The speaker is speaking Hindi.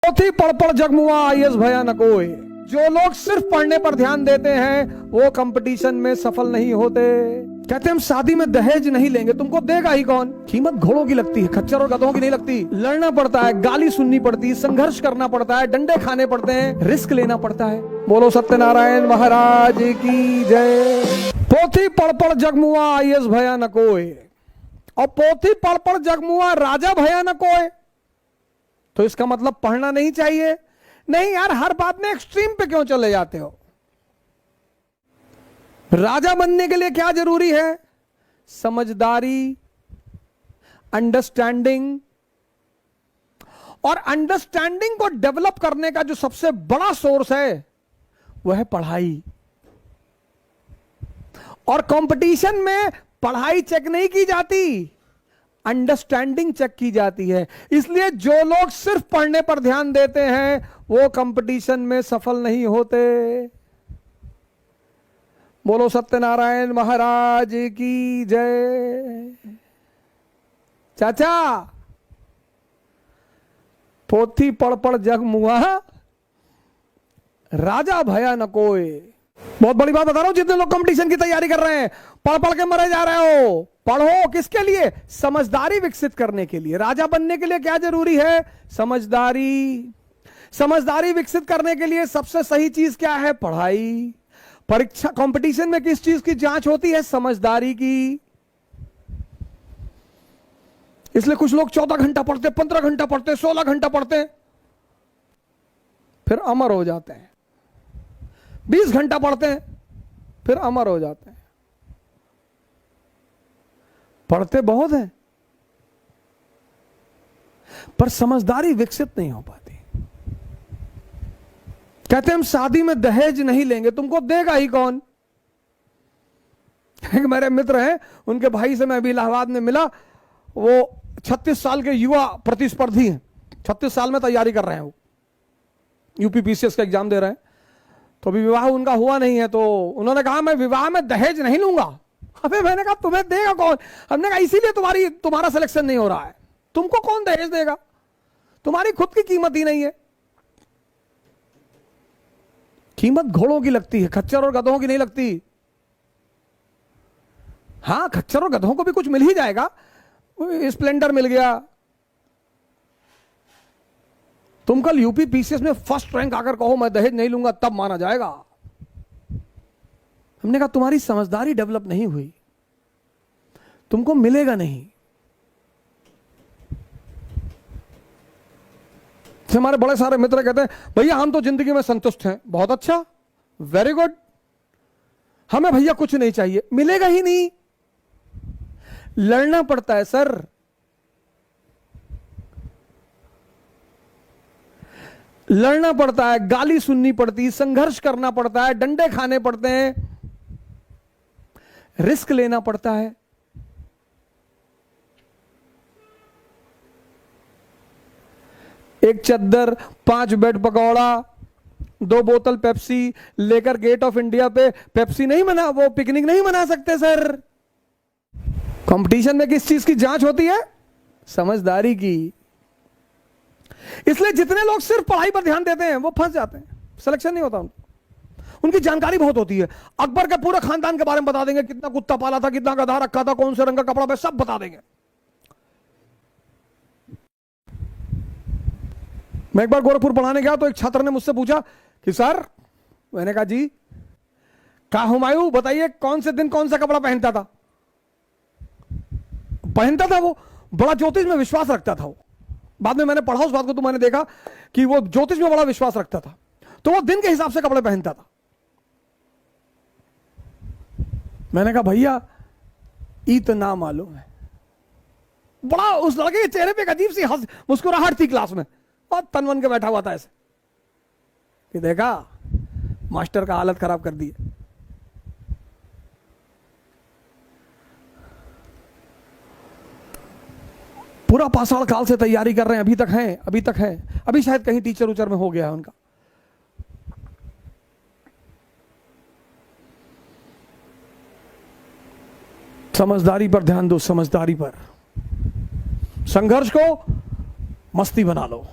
पोथी पढ़ पढ़ जगमुआ आईएएस भया न कोई। जो लोग सिर्फ पढ़ने पर ध्यान देते हैं वो कंपटीशन में सफल नहीं होते। कहते हम शादी में दहेज नहीं लेंगे, तुमको देगा ही कौन। कीमत घोड़ों की लगती है, खच्चर और गधों की नहीं लगती। लड़ना पड़ता है, गाली सुननी पड़ती है, संघर्ष करना पड़ता है, डंडे खाने पड़ते हैं, रिस्क लेना पड़ता है। बोलो सत्यनारायण महाराज की जय। पोथी पढ़ पढ़ जगमुआ आईएएस भया न कोई, और पोथी पढ़ पढ़ जगमुआ राजा भया न कोई। तो इसका मतलब पढ़ना नहीं चाहिए? नहीं यार, हर बात में एक्सट्रीम पे क्यों चले जाते हो। राजा बनने के लिए क्या जरूरी है? समझदारी, अंडरस्टैंडिंग। और अंडरस्टैंडिंग को डेवलप करने का जो सबसे बड़ा सोर्स है वह है पढ़ाई। और कंपटीशन में पढ़ाई चेक नहीं की जाती, अंडरस्टैंडिंग चेक की जाती है। इसलिए जो लोग सिर्फ पढ़ने पर ध्यान देते हैं वो कंपटीशन में सफल नहीं होते। बोलो सत्यनारायण महाराज की जय। चाचा, पोथी पढ़ पढ़ जगमुआ राजा भया न कोई। बहुत बड़ी बात बता रहा हूं, जितने लोग कंपटीशन की तैयारी कर रहे हैं, पढ़ पढ़ के मरे जा रहे हो। पढ़ो किसके लिए? समझदारी विकसित करने के लिए। राजा बनने के लिए क्या जरूरी है? समझदारी। समझदारी विकसित करने के लिए सबसे सही चीज क्या है? पढ़ाई। परीक्षा कंपटीशन में किस चीज की जांच होती है? समझदारी की। इसलिए कुछ लोग 14 घंटा पढ़ते, 15 घंटा पढ़ते, 16 घंटा पढ़ते, फिर अमर हो जाते हैं। 20 घंटा पढ़ते हैं, फिर अमर हो जाते हैं। पढ़ते बहुत हैं पर समझदारी विकसित नहीं हो पाती। कहते हम शादी में दहेज नहीं लेंगे, तुमको देगा ही कौन। एक मेरे मित्र हैं, उनके भाई से मैं अभी इलाहाबाद में मिला। वो 36 साल के युवा प्रतिस्पर्धी हैं, 36 साल में तैयारी कर रहे हैं। वो यूपीपीसीएस का एग्जाम दे रहे हैं। तो अभी विवाह उनका हुआ नहीं है, तो उन्होंने कहा मैं विवाह में दहेज नहीं लूंगा। अबे मैंने कहा तुम्हें देगा कौन? हमने कहा इसीलिए तुम्हारा सिलेक्शन नहीं हो रहा है। तुमको कौन दहेज देगा? तुम्हारी खुद की कीमत ही नहीं है। कीमत घोड़ों की लगती है, खच्चर और गधों की नहीं लगती। हां, खच्चर और गधों को भी कुछ मिल ही जाएगा। स्प्लेंडर मिल गया। तुम कल यूपीपीसीएस में फर्स्ट रैंक आकर कहो मैं दहेज नहीं लूंगा, तब माना जाएगा। हमने कहा तुम्हारी समझदारी डेवलप नहीं हुई, तुमको मिलेगा नहीं। हमारे बड़े सारे मित्र कहते हैं भैया हम तो जिंदगी में संतुष्ट हैं। बहुत अच्छा, वेरी गुड। हमें भैया कुछ नहीं चाहिए। मिलेगा ही नहीं, लड़ना पड़ता है सर। लड़ना पड़ता है, गाली सुननी पड़ती है, संघर्ष करना पड़ता है, डंडे खाने पड़ते हैं, रिस्क लेना पड़ता है। एक चद्दर, 5 बेड पकौड़ा, 2 बोतल पेप्सी लेकर गेट ऑफ इंडिया पे पेप्सी नहीं मना, वो पिकनिक नहीं मना सकते सर। कंपटीशन में किस चीज की जांच होती है? समझदारी की। इसलिए जितने लोग सिर्फ पढ़ाई पर ध्यान देते हैं वो फंस जाते हैं, सिलेक्शन नहीं होता उनका। उनकी जानकारी बहुत होती है। अकबर के पूरे खानदान के बारे में बता देंगे, कितना कुत्ता पाला था, कितना गधा रखा था, कौन से रंग का कपड़ा पहना, सब बता देंगे। मैं एक बार गोरखपुर पढ़ाने गया तो एक छात्र ने मुझसे पूछा कि सर, मैंने कहा जी, कहा हुमायूं बताइए कौन से दिन कौन सा कपड़ा पहनता था। वो बड़ा ज्योतिष में विश्वास रखता था। वो बाद में मैंने पढ़ा उस बात को, तो मैंने देखा कि वो ज्योतिष में बड़ा विश्वास रखता था, तो वो दिन के हिसाब से कपड़े पहनता था। मैंने कहा भैया इतना मालूम है। बड़ा उस लड़के के चेहरे पे एक अजीब सी मुस्कुराहट थी क्लास में, और तन के बैठा हुआ था ऐसे कि देखा मास्टर का हालत खराब कर दी। पूरा पाषाण काल से तैयारी कर रहे हैं, अभी तक है। अभी शायद कहीं टीचर उचर में हो गया है उनका। समझदारी पर ध्यान दो, समझदारी पर। संघर्ष को मस्ती बना लो।